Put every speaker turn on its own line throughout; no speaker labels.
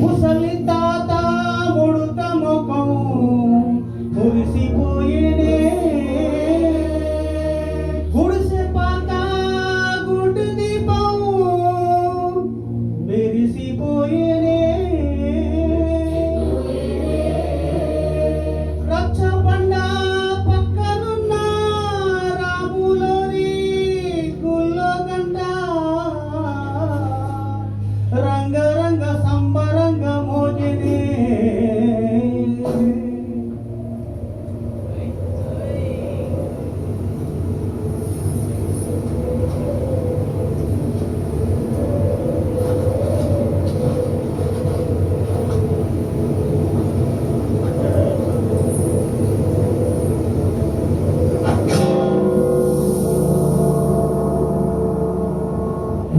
ముసలి తాత ముడుత ముఖం మురిసిపోయేనే గుడిసె పాక గుడి దీపం మెరిసిపోయేనే రచ్చబండ పక్కనున్న రాములోని గుల్లో గంట రంగరంగ సంబరంగ మోగినే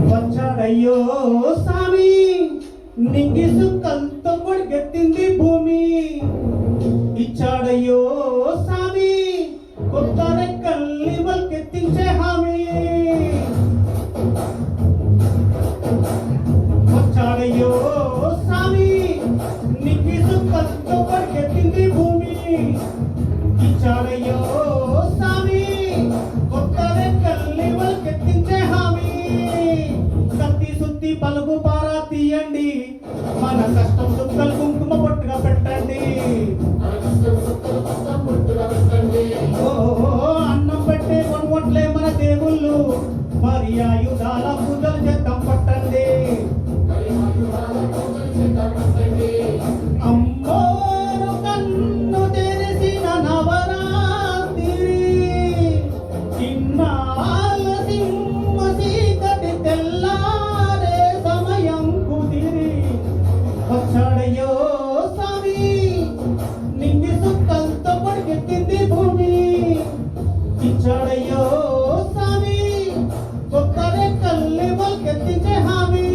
వచ్చాడయ్యో స్వామి నింగి సుక్కలతో పొడిగెత్తింది భూమి ఇచ్చాడయ్యో స్వామి కొత్త రెక్కల్ని వల్కెత్తించే హామీ వచ్చాడయ్యో స్వామి నింగి సుక్కలతో పొడిగెత్తింది భూమి ఇచ్చాడయ్యో స్వామి కొత్త రెక్కల్ని వల్కెత్తించే హామీ కత్తి సుత్తి పలుగు పారా తీయండి మన కష్టం సుక్కలు కుంకుమ పొట్టుగా పెట్టండి ఓ అన్నం పెట్టే కొనుగొట్లే మన దేవుళ్ళు మరి ఆయుధాల పూజలు చేద్దాం పట్టండి అమ్మోరు కన్ను తెరిసిన నవరాత్రి ఇన్నాళ్ళ సింహ చీకటి తెల్లారే సమయం కుదిరి వచ్చాడయ్యో స్వామి నింగి సుక్కలతో పొడిగెత్తింది భూమి ఇచ్చాడయ్యో స్వామి కొత్త రెక్కల్ని వల్కెత్తించే హామీ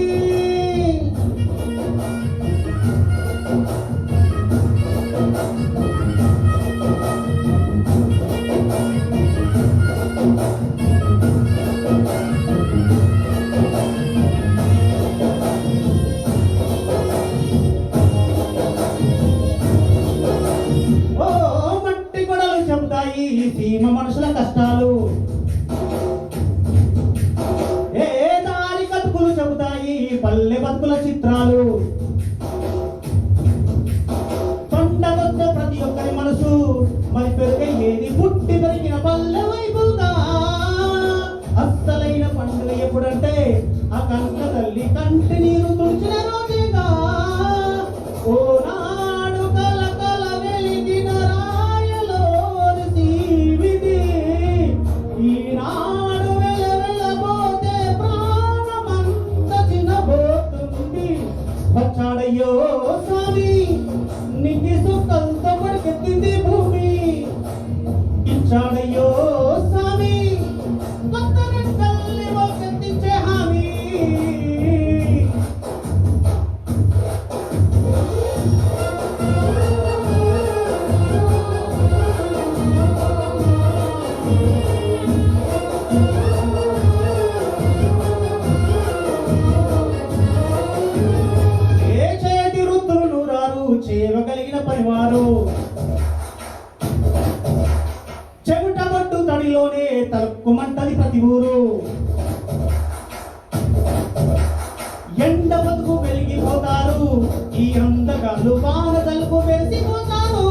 ఓ మట్టి గొడవలు చెబుతాయి సీమ మనుషుల కష్టాలు ఏ దారి కతుకులు చెబుతాయి పల్లె బతుకుల చిత్రాలు పండగొద్ద ప్రతి ఒక్కరి మనసు మరి పెరుగయ్యేది పుట్టి పెరిగిన పల్లె వైపుగా అస్సలైన పండుగ ఎప్పుడంటే ఆ కనుక తల్లి కంటి నీరు తుడిచిన రోజేగా ఓ నాడు కల కల వెలిగిన రాయలోని తీవిది ఈనాడు వెలవెలబోతే ప్రాణమంత చిన్నబోతుంది వచ్చాడయ్యో స్వామి నింగి సుక్కలతో పొడిగెత్తింది భూమి ఇచ్చాడయ్యో స్వామి కొత్త రెక్కల్ని వల్కెత్తించే హామీ ఏ చేతి వృద్ధులు రారు చేయగలిగిన పనివారు చెమట బొట్టు తడిలోనే తలుక్కుమంటది ప్రతి ఊరు ఎండ బతుకు వెలిగిపోతారు ఈ అందగాళ్ళు వాన తలుపు వెలిసిపోతారు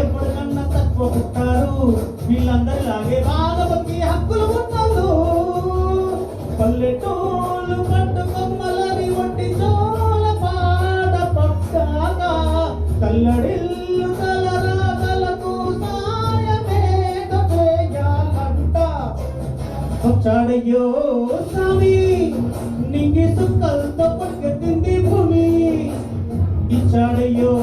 ఎప్పటికన్నా తక్కువ పుట్టారు వీళ్ళందరిలాగే బాగా బతికి హక్కులు పుట్టారు పల్లెటూళ్ళు పట్టుకొమ్మలని ఒట్టి చోల పాట పట్టాక కల్లడిల్లు తలరాగలకు సాయమేద చేయాలంట వచ్చాడయ్యో స్వామి నింగి సుక్కలతో పొడిగెత్తింది భూమి ఇచ్చాడయ్యో